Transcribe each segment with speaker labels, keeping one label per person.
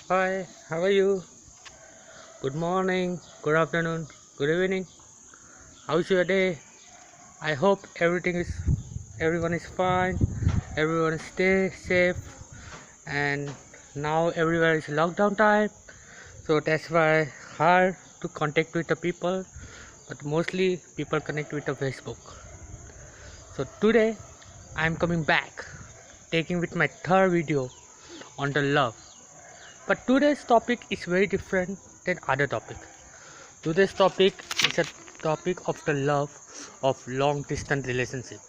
Speaker 1: Hi, how are you? Good morning, good afternoon, good evening. How's your day? I hope everyone is fine, everyone stay safe, and now everywhere is lockdown time, so that's why hard to contact with the people, but mostly people connect with the Facebook. So today I'm coming back, taking with my third video on the love. But today's topic is very different than other topic. Today's topic is a topic of the love of long distance relationships.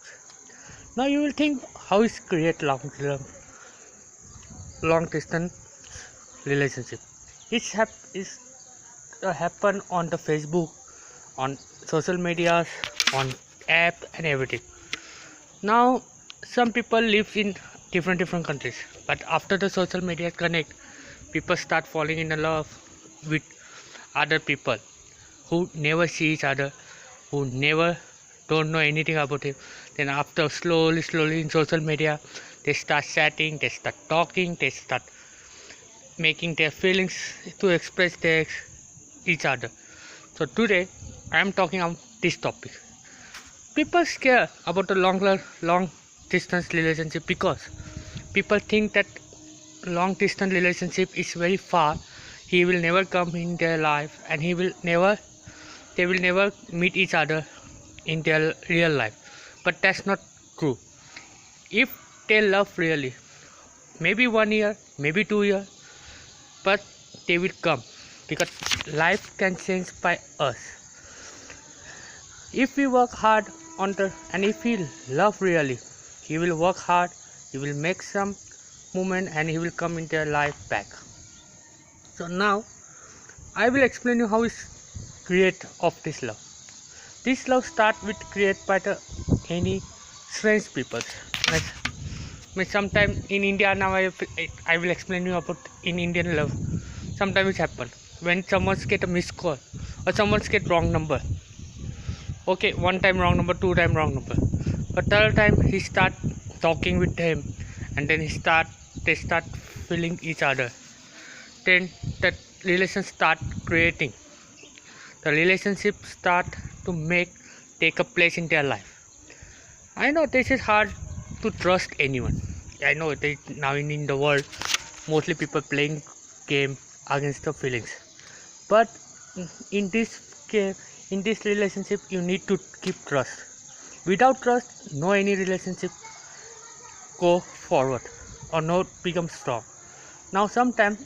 Speaker 1: Now you will think how is create long distance relationship. It's happen on the Facebook, on social medias, on app and everything. Now some people live in different countries, but after the social media connect, people start falling in love with other people who never see each other, who never don't know anything about it. Then after slowly in social media, they start chatting, they start talking, they start making their feelings to express each other. So today I am talking about this topic. People scare about the long distance relationship because people think that long distance relationship is very far. He will never come in their life, and they will never meet each other in their real life. But that's not true. If they love really, maybe 1 year, maybe 2 years, but they will come because life can change by us. If we work hard and if he love really, he will work hard, he will make some movement, and he will come in their life back. So now I will explain you how is create of this love. This love start with create by the any strange people. Sometime in India now I will explain you about in Indian love. Sometimes it happen when someone get a missed call or someone get wrong number. Okay, one time wrong number, two time wrong number, but third time he start talking with him, and then they start feeling each other. Then that relation start creating. The relationship start to take a place in their life. I know this is hard to trust anyone. I know that now in the world mostly people playing game against the feelings, but in this game, in this relationship, you need to keep trust. Without trust, no any relationship go forward or not become strong. Now sometimes,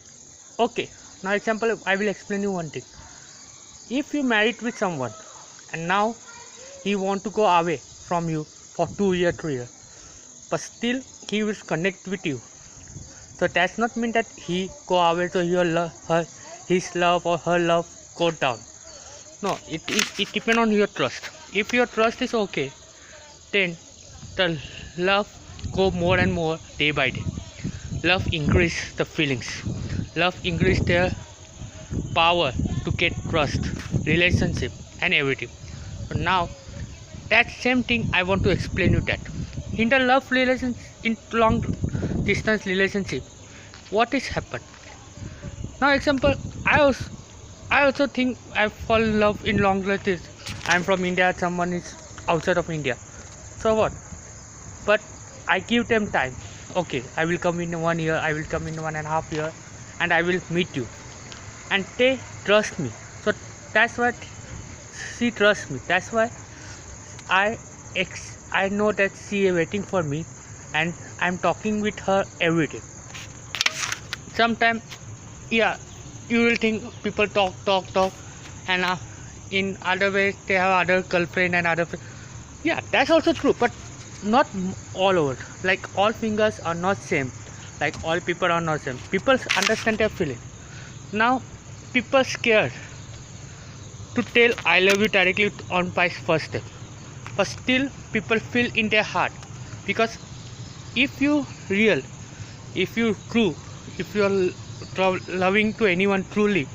Speaker 1: okay, now example I will explain you one thing. If you married with someone and now he want to go away from you for 2 years, 3 years, but still he will connect with you, so that's not mean that he go away, so his love or her love go down. No, it depends on your trust. If your trust is okay, then the love go more and more day by day. Love increase the feelings. Love increase their power to get trust, relationship, and everything. But now that same thing I want to explain you that in the love relationship, in long distance relationship, what is happen. Now example, I also think I fall in love in long distance. I'm from India, someone is outside of India. So what? But I give them time. Okay, I will come in 1 year, I will come in 1.5 years, and I will meet you. And they trust me. So that's what she trusts me. That's why I know that she is waiting for me, and I'm talking with her every day. Sometimes, yeah, you will think people talk, and in other ways they have other girlfriend and other. Yeah, that's also true, but not all over. Like all fingers are not same. Like all people are not same. People understand their feeling. Now, people scared to tell I love you directly on by first step, but still people feel in their heart, because if you real, if you true, if you are loving to anyone truly,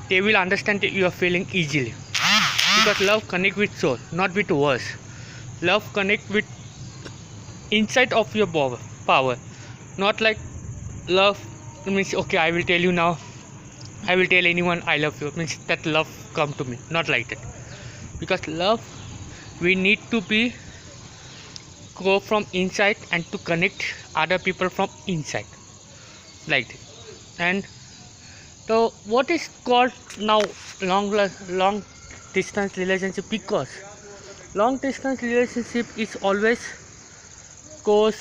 Speaker 1: they will understand that you are feeling easily, because love connect with soul, not with words. Love connect with inside of your power, not like love means okay, I will tell you now, I will tell anyone I love you, means that love come to me, not like that. Because love, we need to be go from inside and to connect other people from inside, like that. And so what is called now long distance relationship? Because long distance relationship is always goes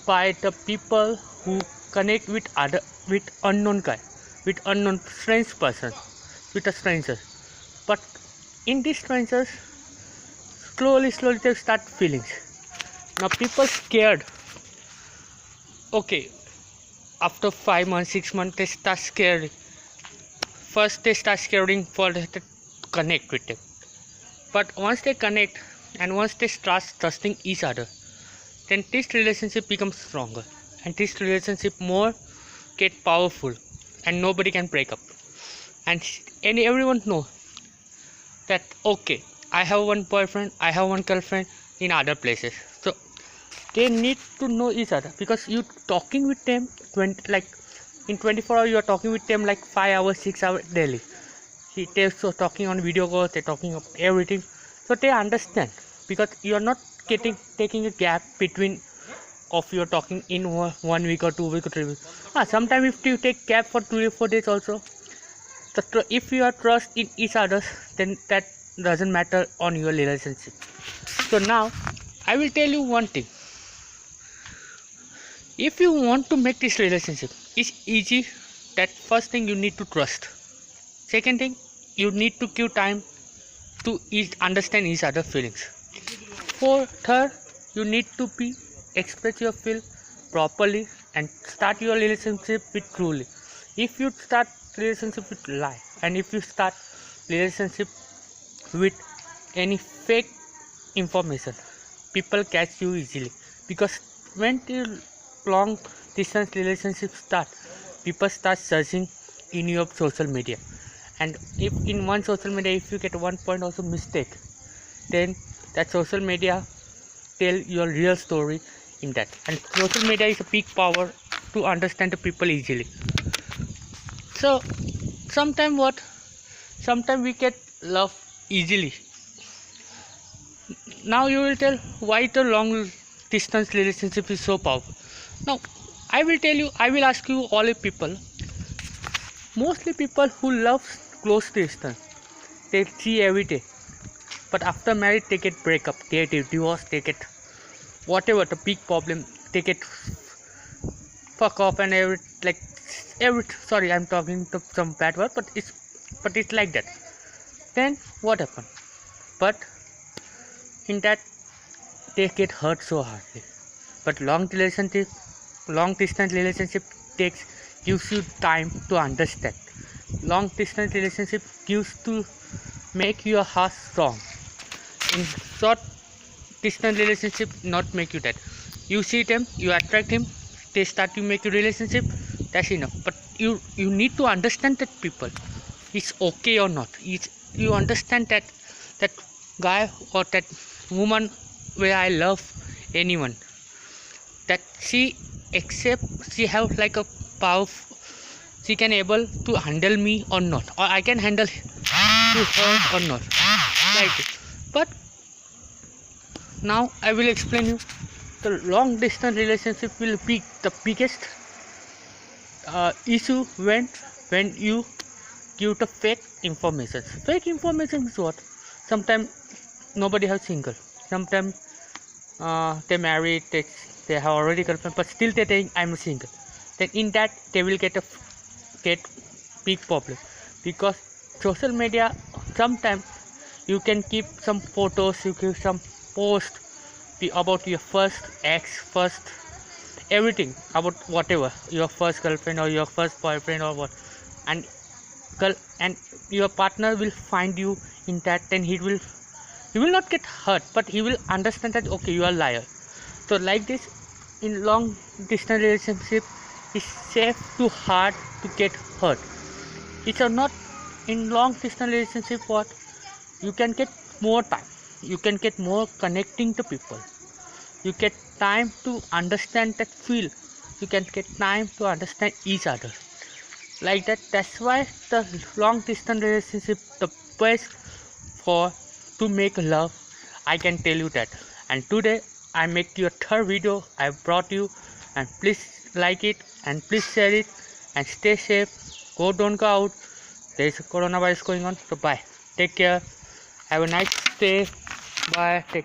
Speaker 1: by the people who connect with other, with unknown guy, with unknown strange person, with a stranger. But in these strangers, slowly they start feelings. Now people scared. Okay, after 5 months, 6 months, they start scared. First they start scaring for the to connect with them. But once they connect and once they start trusting each other, then this relationship becomes stronger, and this relationship more get powerful, and nobody can break up. And everyone know that okay, I have one boyfriend, I have one girlfriend in other places, so they need to know each other. Because you talking with them 20, like in 24 hours, you are talking with them like 5 hours, 6 hours daily. They're so talking on video calls, they're talking of everything, so they understand. Because you are not taking a gap between of your talking in 1 week or 2 weeks or 3 weeks. Sometimes if you take gap for 3 or 4 days also, if you are trust in each other, then that doesn't matter on your relationship. So now I will tell you one thing. If you want to make this relationship, it's easy. That first thing, you need to trust. Second thing, you need to give time to understand each other feelings. Third, you need to be express your feel properly and start your relationship with truly. If you start relationship with lie, and if you start relationship with any fake information, people catch you easily. Because when the long distance relationship start, people start searching in your social media, and if in one social media, if you get 1 point also mistake, then that social media tell your real story in that. And social media is a big power to understand the people easily. So sometimes we get love easily. Now you will tell why the long distance relationship is so powerful. Now I will ask you all the people, mostly people who love close distance, they see every day, but after marriage they get breakup, they get divorce, they get whatever the big problem, they get fuck off and every sorry, I'm talking to some bad word, but it's like that. Then what happened? But in that they get hurt so hardly. But long distance relationship gives you time to understand. Long distance relationship gives to make your heart strong. In short distance relationship not make you that. You see them, you attract him, they start to make a relationship, that's enough. But you need to understand that people, it's okay or not. You understand that guy or that woman where I love anyone, that she have like a power, she can able to handle me or not, or I can handle to her or not, like it. But now I will explain you the long distance relationship will be the biggest issue when you give the fake information. Fake information is what? Sometimes nobody has single, sometimes they married, they have already girlfriend, but still they think I'm single. Then in that they will get big problem. Because social media, sometimes you can keep some photos, you give some post about your first ex, first everything about whatever, your first girlfriend or your first boyfriend or what, and your partner will find you in that. Then he will not get hurt, but he will understand that okay, you are a liar. So like this, in long distance relationship, it's safe to hard to get hurt. It's not in long distance relationship, what you can get more time, you can get more connecting to people, you get time to understand that feel. you can get time to understand each other like that. That's why the long distance relationship the best for to make love, I can tell you that. And today I make you a third video I brought you, and please like it and please share it and stay safe. Don't go out, there is a coronavirus going on. So bye, take care, have a nice day, bye, take